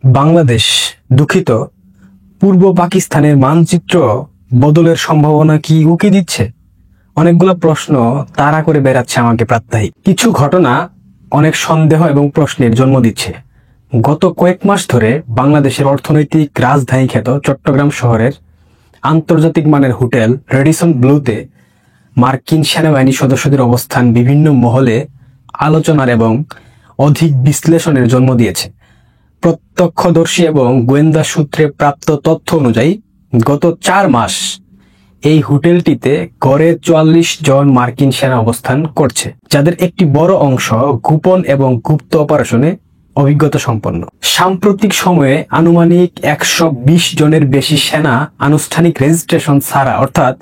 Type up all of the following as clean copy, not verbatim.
বাংলাদেশ দুঃখিত, পূর্ব পাকিস্তানের মানচিত্র বদলের সম্ভাবনা কি উকি দিচ্ছে? অনেকগুলো প্রশ্ন তাড়া করে বেড়াচ্ছে আমাকে প্রাত্যহিক। কিছু ঘটনা অনেক সন্দেহ এবং প্রশ্নের জন্ম দিচ্ছে। গত কয়েক মাস ধরে বাংলাদেশের অর্থনৈতিক রাজধানী খ্যাত চট্টগ্রাম শহরের আন্তর্জাতিক মানের হোটেল রেডিসন ব্লুতে মার্কিন সেনাবাহিনী সদস্যদের অবস্থান বিভিন্ন মহলে আলোচনার এবং অধিক বিশ্লেষণের জন্ম দিয়েছে। প্রত্যক্ষদর্শী এবং গোয়েন্দা সূত্রে প্রাপ্ত তথ্য অনুযায়ী গত 4 মাস এই হোটেলটিতে গড়ে 44 জন মার্কিন সেনা অবস্থান করছে, যাদের একটি বড় অংশ গোপন এবং গুপ্ত অপারেশনে অভিজ্ঞতা সম্পন্ন। সাম্প্রতিক সময়ে আনুমানিক 120 জনের বেশি সেনা আনুষ্ঠানিক রেজিস্ট্রেশন ছাড়া, অর্থাৎ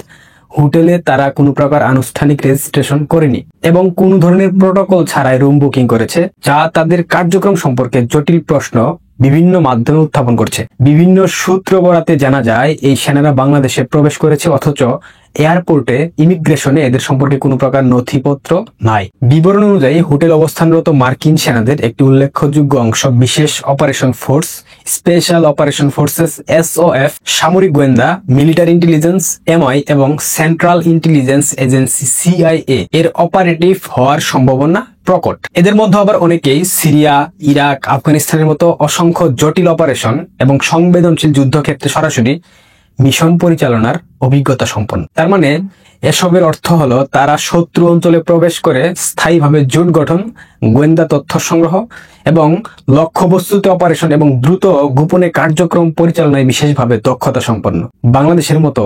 হোটেলে তারা কোনো প্রকার আনুষ্ঠানিক রেজিস্ট্রেশন করেনি এবং কোনো ধরনের প্রোটোকল ছাড়াই রুম বুকিং করেছে, যা তাদের কার্যক্রম সম্পর্কে জটিল প্রশ্ন বিভিন্ন মাধ্যমে উত্থাপন করছে। বিভিন্ন সূত্র বরাতে জানা যায় এই সেনারা বাংলাদেশে প্রবেশ করেছে, অথচ এয়ারপোর্টে ইমিগ্রেশনে এদের সম্পর্কে কোনো প্রকার নথিপত্র নাই। বিবরণ অনুযায়ী হোটেল অবস্থানরত মার্কিন সেনাদের একটি উল্লেখযোগ্য অংশ বিশেষ operation force, special operation forces SOF, সামরিক গোয়েন্দা, মিলিটারি ইন্টেলিজেন্স এমআই এবং সেন্ট্রাল ইন্টেলিজেন্স এজেন্সি সিআইএ এর অপারেটিভ হওয়ার সম্ভাবনা প্রকট। এদের মধ্যে আবার অনেকেই সিরিয়া, ইরাক, আফগানিস্তানের মতো অসংখ্য জটিল অপারেশন এবং সংবেদনশীল যুদ্ধক্ষেত্রে সরাসরি মিশন পরিচালনার অভিজ্ঞতা সম্পন্ন। তার মানে এসবের অর্থ হলো তারা শত্রু অঞ্চলে প্রবেশ করে স্থায়ীভাবে জোট গঠন, গোয়েন্দা তথ্য সংগ্রহ এবং লক্ষ্যবস্তুতে অপারেশন এবং দ্রুত গোপনে কার্যক্রম পরিচালনায় বিশেষভাবে দক্ষতা সম্পন্ন। বাংলাদেশের মতো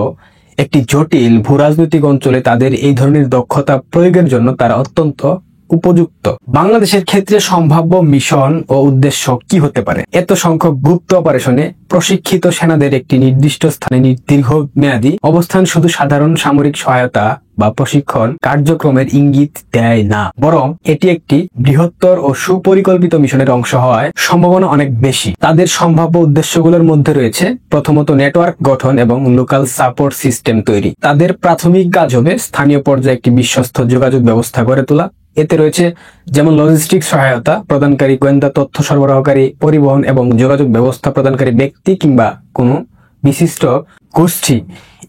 একটি জটিল ভূরাজনৈতিক অঞ্চলে তাদের এই ধরনের দক্ষতা প্রয়োগের জন্য তারা অত্যন্ত উপযুক্ত। বাংলাদেশের ক্ষেত্রে সম্ভাব্য মিশন ও উদ্দেশ্য কি হতে পারে? এত সংখ্যক গুপ্ত অপারেশনে প্রশিক্ষিত সেনাদের একটি নির্দিষ্ট স্থানে দীর্ঘমেয়াদী অবস্থান শুধু সাধারণ সামরিক সহায়তা বা প্রশিক্ষণ কার্যক্রমের ইঙ্গিত দেয় না, বরং এটি একটি বৃহত্তর ও সুপরিকল্পিত মিশনের অংশ হওয়ার সম্ভাবনা অনেক বেশি। তাদের সম্ভাব্য উদ্দেশ্যগুলোর মধ্যে রয়েছে প্রথমত নেটওয়ার্ক গঠন এবং লোকাল সাপোর্ট সিস্টেম তৈরি। তাদের প্রাথমিক কাজ হবে স্থানীয় পর্যায়ে একটি বিশ্বস্ত যোগাযোগ ব্যবস্থা গড়ে তোলা। এতে রয়েছে যেমন লজিস্টিক সহায়তা প্রদানকারী, গোয়েন্দা তথ্য সরবরাহকারী, পরিবহন এবং যোগাযোগ ব্যবস্থা প্রদানকারী ব্যক্তি কিংবা কোনো বিশিষ্ট গোষ্ঠী।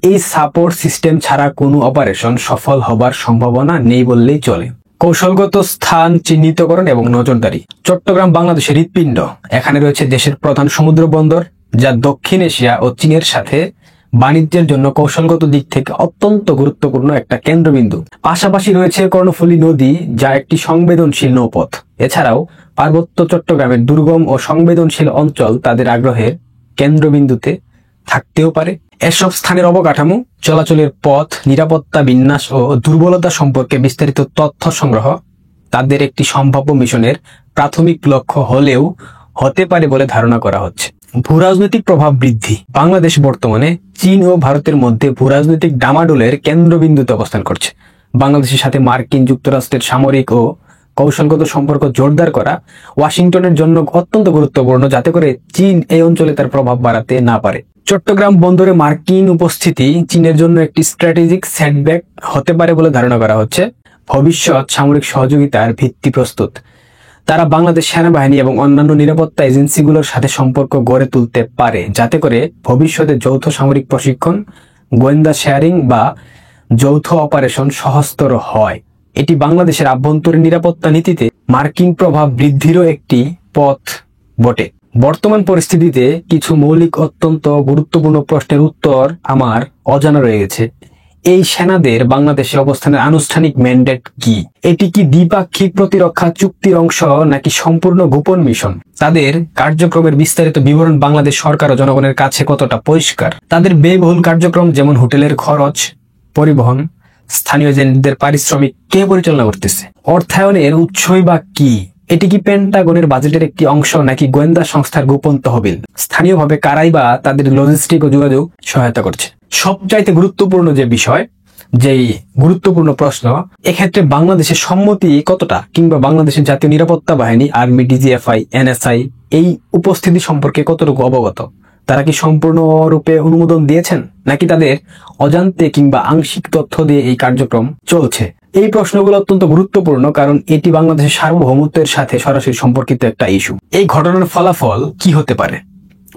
এই সাপোর্ট সিস্টেম ছাড়া কোনো অপারেশন সফল হবার সম্ভাবনা নেই বললেই চলে। কৌশলগত স্থান চিহ্নিতকরণ এবং নজরদারি। চট্টগ্রাম বাংলাদেশের হৃৎপিণ্ড। এখানে রয়েছে দেশের প্রধান সমুদ্র বন্দর, যা দক্ষিণ এশিয়া ও চীনের সাথে বাণিজ্যের জন্য কৌশলগত দিক থেকে অত্যন্ত গুরুত্বপূর্ণ একটা কেন্দ্রবিন্দু। পাশাপাশি রয়েছে কর্ণফুলী নদী, যা একটি সংবেদনশীল নৌপথ। এছাড়াও পার্বত্য চট্টগ্রামের দুর্গম ও সংবেদনশীল অঞ্চল তাদের আগ্রহের কেন্দ্রবিন্দুতে থাকতেও পারে। এসব স্থানের অবকাঠামো, চলাচলের পথ, নিরাপত্তা বিন্যাস ও দুর্বলতা সম্পর্কে বিস্তারিত তথ্য সংগ্রহ তাদের একটি সম্ভাব্য মিশনের প্রাথমিক লক্ষ্য হলেও হতে পারে বলে ধারণা করা হচ্ছে। ভূরাজনৈতিক প্রভাব বৃদ্ধি। বাংলাদেশ বর্তমানে চীন ও ভারতের মধ্যে ভূরাজনৈতিক ডামাডোলের কেন্দ্রবিন্দুতে অবস্থান করছে। বাংলাদেশের সাথে মার্কিন যুক্তরাষ্ট্রের সামরিক ও কৌশলগত সম্পর্ক জোরদার করা ওয়াশিংটনের জন্য অত্যন্ত গুরুত্বপূর্ণ, যাতে করে চীন এই অঞ্চলে তার প্রভাব বাড়াতে না পারে। চট্টগ্রাম বন্দরে মার্কিন উপস্থিতি চীনের জন্য একটি স্ট্র্যাটেজিক সেটব্যাক হতে পারে বলে ধারণা করা হচ্ছে। ভবিষ্যৎ সামরিক সহযোগিতার ভিত্তি প্রস্তুত। তারা বাংলাদেশ সেনাবাহিনী এবং অন্যান্য নিরাপত্তা এজেন্সিগুলোর সাথে সম্পর্ক গড়ে তুলতে পারে, যাতে করে ভবিষ্যতে যৌথ সামরিক প্রশিক্ষণ, গোয়েন্দা শেয়ারিং বা যৌথ অপারেশন সহজতর হয়। এটি বাংলাদেশের আভ্যন্তরীণ নিরাপত্তা নীতিতে মার্কিন প্রভাব বৃদ্ধিরও একটি পথ বটে। বর্তমান পরিস্থিতিতে কিছু মৌলিক অত্যন্ত গুরুত্বপূর্ণ প্রশ্নের উত্তর আমার অজানা রয়ে গেছে। এই সেনাদের বাংলাদেশে অবস্থানের আনুষ্ঠানিক ম্যান্ডেট কি? এটি কি দ্বিপাক্ষিক প্রতিরক্ষা চুক্তির অংশ নাকি সম্পূর্ণ গোপন মিশন? তাদের কার্যক্রমের বিস্তারিত বিবরণ বাংলাদেশ সরকার ও জনগণের কাছে কতটা পরিষ্কার? তাদের ব্যয়বহুল কার্যক্রম যেমন হোটেলের খরচ, পরিবহন, স্থানীয় এজেন্টদের পারিশ্রমিক কে পরিচালনা করতেছে? অর্থায়নের উৎসই বা কি? এটি কি পেন্টাগনের বাজেটের একটি অংশ নাকি গোয়েন্দা সংস্থার গোপন তহবিল? স্থানীয়ভাবে কারাই বা তাদের লজিস্টিক ও যোগাযোগ সহায়তা করছে? সবচাইতে গুরুত্বপূর্ণ যে বিষয়, যেই গুরুত্বপূর্ণ প্রশ্ন, এক্ষেত্রে বাংলাদেশের সম্মতি কতটা, কিংবা বাংলাদেশের জাতীয় নিরাপত্তা বাহিনী, আর্মি, ডিজিএফআই, এনএসআই এই উপস্থিতি সম্পর্কে কতটুকু অবগত? তারা কি সম্পূর্ণরূপে অনুমোদন দিয়েছেন নাকি তাদের অজান্তে কিংবা আংশিক তথ্য দিয়ে এই কার্যক্রম চলছে? এই প্রশ্নগুলো অত্যন্ত গুরুত্বপূর্ণ, কারণ এটি বাংলাদেশের সার্বভৌমত্বের সাথে সরাসরি সম্পর্কিত একটা ইস্যু। এই ঘটনার ফলাফল কি হতে পারে,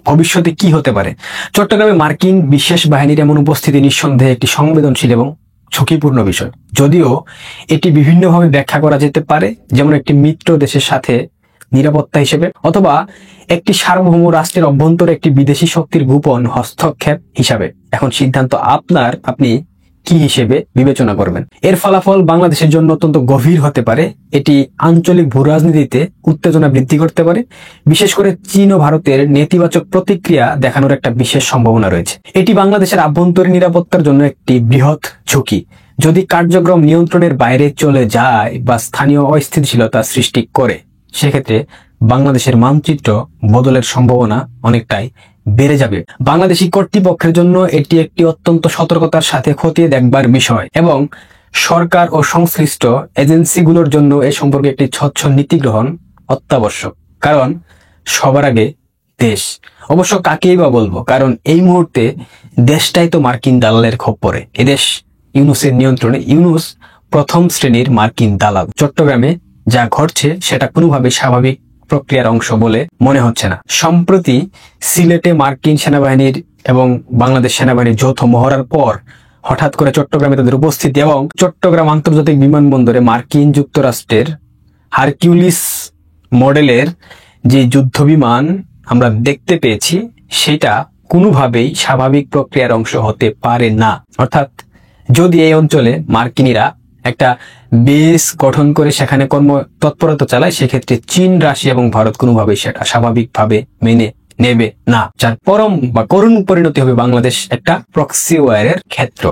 ভবিষ্যতে কি হতে পারে? চট্টগ্রামে মার্কিন বিশেষ বাহিনীর এমন উপস্থিতি নিঃসন্দেহে একটি সংবেদনশীল এবং ঝুঁকিপূর্ণ বিষয়। যদিও এটি বিভিন্নভাবে ব্যাখ্যা করা যেতে পারে, যেমন একটি মিত্র দেশের সাথে নিরাপত্তা হিসেবে, অথবা একটি সার্বভৌম রাষ্ট্রের অভ্যন্তরে একটি বিদেশি শক্তির গোপন হস্তক্ষেপ হিসাবে। এখন সিদ্ধান্ত আপনার, আপনি কি হিসেবে বিবেচনা করবেন। এর ফলাফল বাংলাদেশের জন্য অত্যন্ত গভীর হতে পারে। এটি আঞ্চলিক ভূরাজনীতিতে উত্তেজনা বৃদ্ধি করতে পারে, বিশেষ করে চীন ও ভারতের নেতিবাচক প্রতিক্রিয়া দেখানোর একটা বিশেষ সম্ভাবনা রয়েছে। এটি বাংলাদেশের আভ্যন্তরীণ নিরাপত্তার জন্য একটি বৃহৎ ঝুঁকি। যদি কার্যক্রম নিয়ন্ত্রণের বাইরে চলে যায় বা স্থানীয় অস্থিতিশীলতা সৃষ্টি করে, সেক্ষেত্রে বাংলাদেশের মানচিত্র বদলের সম্ভাবনা অনেকটাই বেড়ে যাবে। বাংলাদেশি কর্তৃপক্ষের জন্য এটি একটি অত্যন্ত সতর্কতার সাথে খতিয়ে দেখবার বিষয়, এবং সরকার ও সংশ্লিষ্ট এজেন্সিগুলোর জন্য এ সম্পর্কে একটি স্বচ্ছ নীতি গ্রহণ অত্যাবশ্যক। কারণ সবার আগে দেশ। অবশ্য কাকেই বা বলবো, কারণ এই মুহূর্তে দেশটাই তো মার্কিন দালালের খপ্পরে। এদেশ ইউনূসের নিয়ন্ত্রণে। ইউনূস প্রথম শ্রেণীর মার্কিন দালাল। চট্টগ্রামে যা ঘটছে সেটা কোনোভাবে স্বাভাবিক প্রক্রিয়ার অংশ বলে মনে হচ্ছে না। সম্প্রতি সিলেটে মার্কিন সেনাবাহিনীর এবং বাংলাদেশ সেনাবাহিনীর যৌথ মহড়ার পর হঠাৎ করে চট্টগ্রামে তাদের উপস্থিতি, এবং চট্টগ্রাম আন্তর্জাতিক বিমানবন্দরে মার্কিন যুক্তরাষ্ট্রের হারকিউলিস মডেলের যে যুদ্ধ বিমান আমরা দেখতে পেয়েছি, সেটা কোনোভাবেই স্বাভাবিক প্রক্রিয়ার অংশ হতে পারে না। অর্থাৎ যদি এই অঞ্চলে মার্কিনীরা একটা বেস গঠন করে সেখানে কর্ম তৎপরতা চালায়, সেক্ষেত্রে চীন, রাশিয়া এবং ভারত কোনোভাবেই সেটা স্বাভাবিকভাবে মেনে নেবে না, যার পরম বা করুণ পরিণতি হবে বাংলাদেশ একটা প্রক্সি ওয়ারের ক্ষেত্র।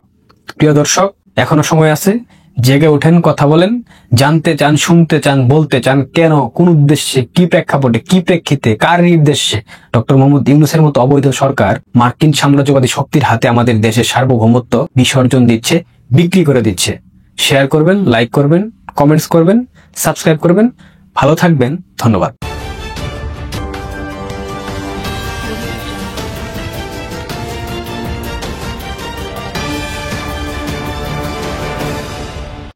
প্রিয় দর্শক, এখনো সময় আছে, জেগে ওঠেন, কথা বলেন, জানতে চান, শুনতে চান, বলতে চান, কেন, কোন উদ্দেশ্যে, কি প্রেক্ষাপটে, কি প্রেক্ষিতে, কার নির্দেশে ডক্টর মোহাম্মদ ইউনূসের মতো অবৈধ সরকার মার্কিন সাম্রাজ্যবাদী শক্তির হাতে আমাদের দেশের সার্বভৌমত্ব বিসর্জন দিচ্ছে, বিক্রি করে দিচ্ছে। শেয়ার করবেন, লাইক করবেন, কমেন্টস করবেন, সাবস্ক্রাইব করবেন। ভালো থাকবেন। ধন্যবাদ।